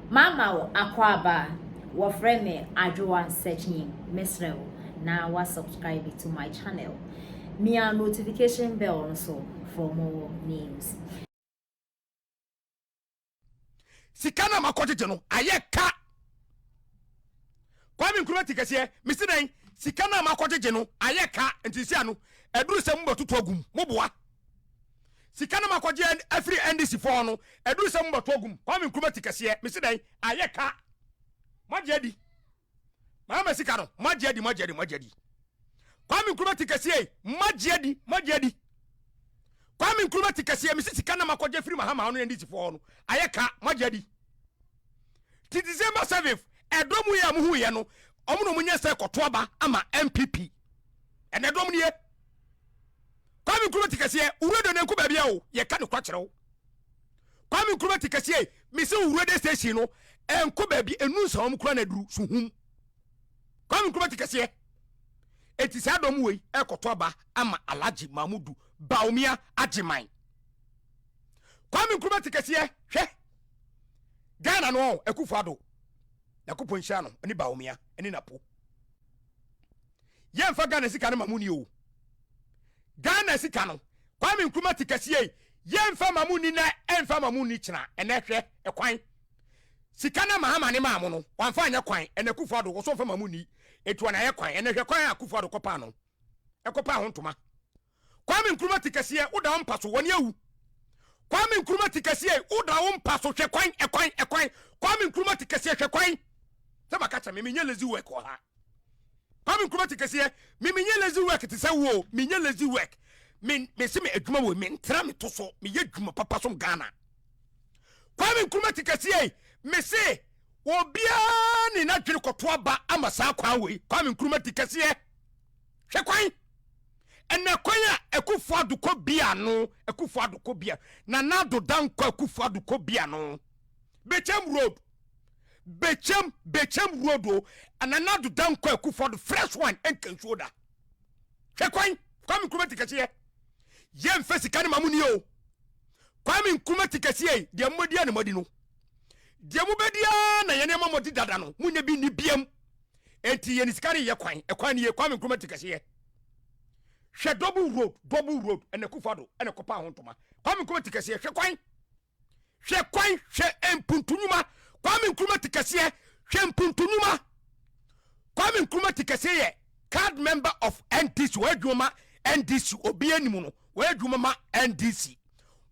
Mama Akwaba, wa friend me Adjoa searching Mesrel. Now was subscribe to my channel. Me a notification bell also for more news. Sikana makojeje no ayeka. Kwame Nkrumah tikese misi dan sikana makojeje no ayeka ntisi anu eduru se mbatutu agum moboa. Sikana makoje afri NDC for no eduru se mbatu agum Kwame Nkrumah tikese misi dan ayeka. Majedi. Mama sikano majedi. Kwame Nkrumah tikese majedi. Kwame Nkrumah tikese misi sikana makoje afri mahama no NDC for no ayeka majedi. Ti December 7th edomu ya muhu ye no omuno munye se kotoaba ama MPP enedomu ne Kwame Nkrumah tikase uredo ne nkuba bia o ye ka ne kwa kire wo Kwame Nkrumah tikase misi urede station no enkuba bi enu nsa om kura na duru suhum Kwame Nkrumah tikase etisa adomu we ekotoaba ama Alhaji Mahmudu Bawumia Ajiman Kwame Nkrumah tikase hwe Ghana no Akufo-Addo Yakupo Nhyia no ani Bawumia ani Napo Yemfa Ghana sika no mamuni o Ghana sika no Kwame Nkrumah tikase yemfa mamuni na emfa mamuni kina enehwe ekwan sika na mahama ne maamo no wanfa anya kwan ene Akufo-Addo wo so fa mamuni etu na ye kwan enehwe kwan Akufo-Addo kopa no ekopa ho ntoma Kwame Nkrumah tikase uda mpaso woni awu Kwame Nkrumah tikase uda mpaso hwe kwan ekwan Kwame Nkrumah tikase hwe kwan seba kacha menye lazy work o ha Kwame Nkrumah tikase menye lazy work te se wo menye lazy work me se me adwuma wo me ntra me to so me ye adwuma papa som Ghana Kwame Nkrumah tikase me se obia ni na dwene koto aba amasa kwan we Kwame Nkrumah tikase hwe kwan ene kwan a Akufo-Addo ko bia no Akufo-Addo ko bia na nado dan ko Akufo-Addo ko bia no Bechem road ananado dan ko Akufo-Addo fresh one enkan shoda hwe kwan Kwame Nkrumah tikase yem fesi kan mamuni o Kwame Nkrumah tikase de modia ne modi no de mobedia na yene mamodi dada no munye bi ni biam enti yeni sikari ye kwan ni ye Kwame Nkrumah tikase hwe double road ene Akufo-Addo ene kopa ho ntoma Kwame Nkrumah tikase hwe kwan hwe empuntunuma Kwame Nkrumah tikase hwe empuntunuma Kwame Nkrumah tikase ye card member of NDC wadwuma NDC obi animu no wadwuma ma NDC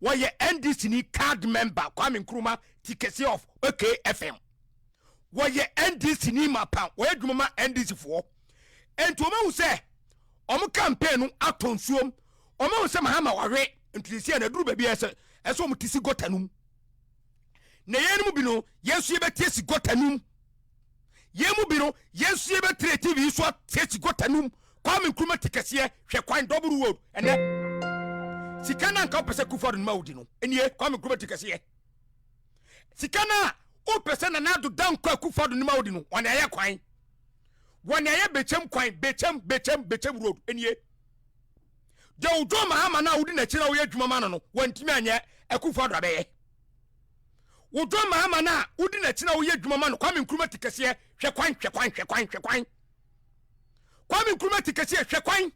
woye NDC ni card member Kwame Nkrumah tikase of OKFM woye NDC ni mapa wadwuma ma NDC fo entoma hu se omo campaign no atonsuom omo hu se mahama wawe ntisi na duru baby ese omo tisi gotanum na yenu bi no yesu ye betesi gotanum yemu bi no yesu ye betre TV so tesi gotanum Kwame Nkrumah tikase hwe kwan double road ene sikana nka opese Akufo-Addo ma odi no enie Kwame Nkrumah tikase sikana opese na nado dan ko Akufo-Addo ma odi no wana ye kwan wana ye bechem kwan bechem road enie de udo mahama na odi na kira wo ye dwuma ma no wantimi anye Akufo-Addo abeye udo mahama na odi na kira wo ye dwuma ma no Kwame Nkrumah tikase hwe kwan Kwame Nkrumah tikase hwe kwan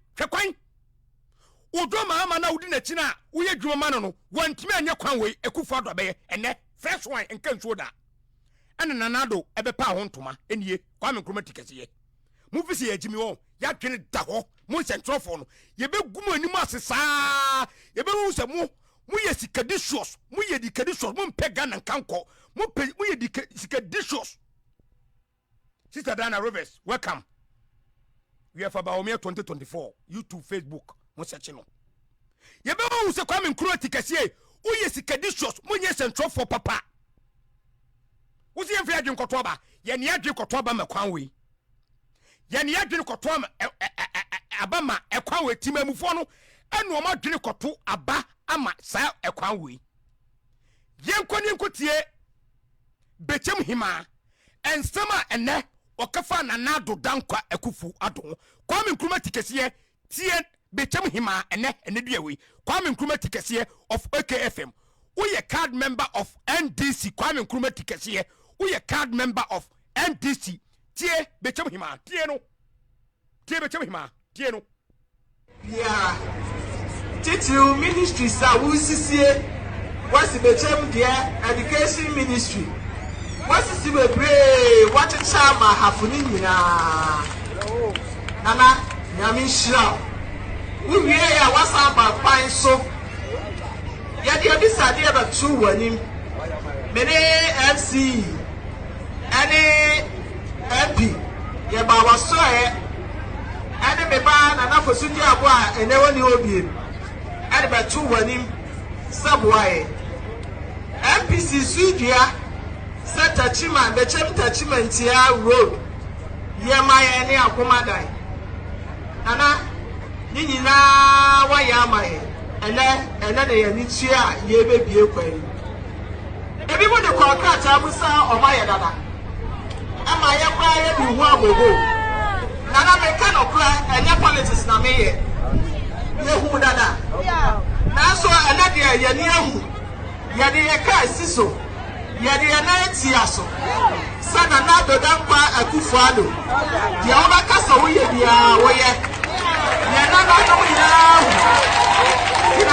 udo mahama na odi na kira wo ye dwuma ma no wantimi anye kwan we Akufo-Addo abeye ene fresh one enkan soda ene nanado ebepa ho ntoma enie Kwame Nkrumah tikase mufisi ye jimi wo ya twene da ho mo centrofo no ye be gumu anim asesa ye be hu se mo ye sikadishos mo ye dikadishos mo mpega na kanko mo ye sikadishos Sister Diana Rivers welcome we are for Bawumia 2024 YouTube Facebook mo search no ye be hu se Kwame Nkrumah tikase wo ye sikadishos mo ye centrofo papa wo se ye mfa adwen koto aba ye ne adwen koto aba makwan we yene yadwene koto abama ekwan we timamufo no enu o madwene koto aba ama sa ekwan we yenkoni nkotie bechem hima ensema ene okafa na nado dankwa Akufo-Addo Kwame Nkrumah tikase tie bechem hima ene dua we Kwame Nkrumah tikase of OKFM we card member of NDC Kwame Nkrumah tikase we a card member of NDC tie bechem hima tie no tie bechem hima tie no yeah title ministry sa wusisie wasi bechem dia education ministry wasi sibebre what chama hafuni nyina nana nyame hira we ya wasa ba kwan so ya dia bisa dia ba tu wanim mene MC any MP ya ba waso ade me ba na na fosu di abo a ene woni obi ade ba tu wanim saboae MPC Sudia Seta Chima bechem tachimentia road yema ye ne akomadan nana nyina wa ya mai ene na ye ni tua ye bebie kwani ebi mo de contract abusa o ma ye dada ama ye kwa ye bi hu abogo nana me ka no kra enye politics na me ye hu dada na so ene de ye ni ahu ye de ye ka siso ye de ye na etiaso sana na do dan kwa akufuado de o ba kasa wo ye bia wo ye ye na na no ya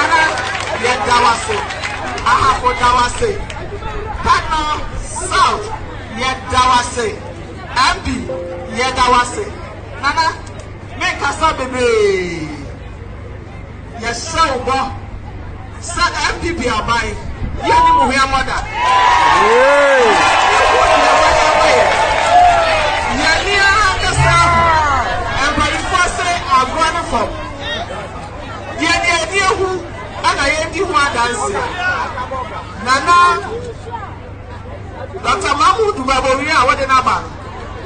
na ye dawase aha ko dawase Pano South ye dawase ambi ye dawase nana me kasa bebe ye shawbo sa MPP abai ye ni mo hia moda ye ni akasa everybody force agwana for ye ni ehu ana ye di hu adanse nana Dr. Mahmoud Babori a wode na ba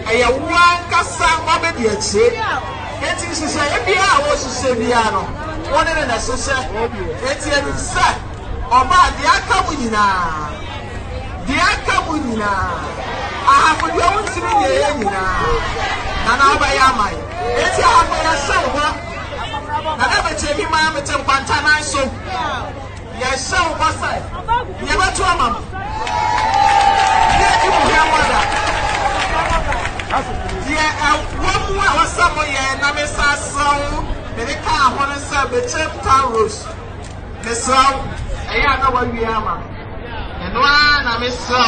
eye wa kasa wa be di ache eti sise e bia a wo sise bia no wone ne na sise eti eni se oba di aka mu nyina aha ko di o ntimi ye nyina na oba ya mai eti aha ko ya se wo na da be chemi ma me tem kwanta na so ye se wo sai ye ba to amam one more was some na me sa so me ka ho ne sa be chapter rose me so e ya na wa wi ama eno na me so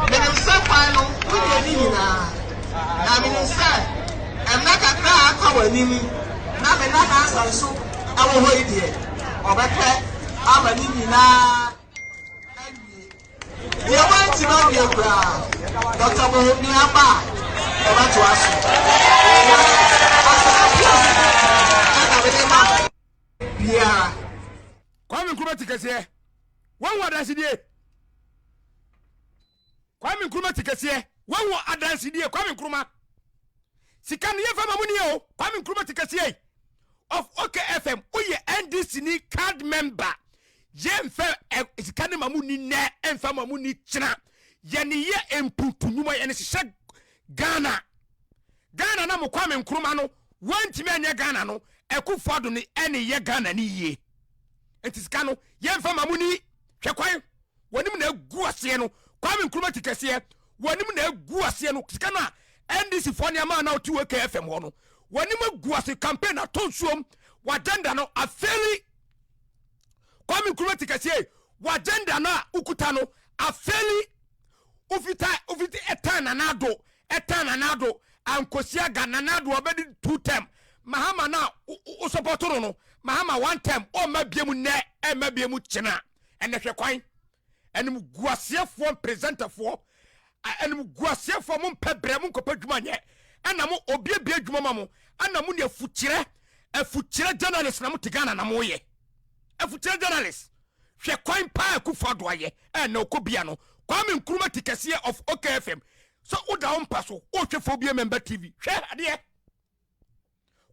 me dem sa pa no we dey ni na me dem sa em na ka kra aka wa ni na me na na sa so awo ho ide obeke ama ni na ye want to know your bra Dr. Mohmi aba eba to asu bia Kwame Nkrumah tikese wan wa dansidie Kwame Nkrumah tikese wan wa adansidie Kwame Nkrumah sika ne yefa mamuni o Kwame Nkrumah tikese of OKFM oye NDC ni card member yemfa sika ne mamuni ne emfa mamuni china yene ye emputunuma yene hye Ghana na mo Kwame Nkrumah no wantimi anya Ghana no ekufado ne ene ye Ghana ni ye entiska no yemfa mamuni hwekwan wonim na agu ase no Kwame Nkrumah tikese wonim na agu ase no sika na NDC fo ne ama na otu KFM ho no wonim agu ase campaign na tonsuom wagenda no afeli Kwame Nkrumah tikese wagenda na ukuta no afeli ufiti etana nado ankosia Ghana nado obedi 2 term mahama na usupportoro no mahama 1 term o mabiemu ne e mabiemu china ene hwekwan enim guasefo presenterfo enim guasefo mo pebre mo kopadwuma nye ena mo obiebie adwuma ma mo ena mo ne afukyire journalist na mo tigana na mo ye afukyire journalist hwekwan pa akufado aye ena okobia no Kwame Nkrumah tikese of OKFM so oda on paso o hwefobia member TV hwe ade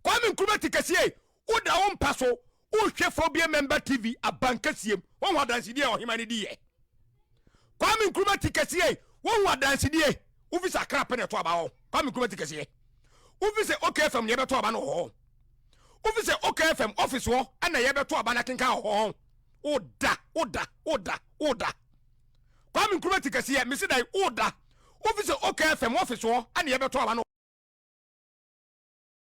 Kwame Nkrumah tikese oda on paso o hwefobia member TV abankasiem won wadansidie o himani die Kwame Nkrumah tikese won wadansidie ufisa krap ne to aba ho Kwame Nkrumah tikese ufisa OKFM ne beto aba no ho ufisa OKFM office ho ana ye beto aba na kenka ho oda Kwame Nkrumah tikese me say dai oda office okay fm office ho ana ye beto aba no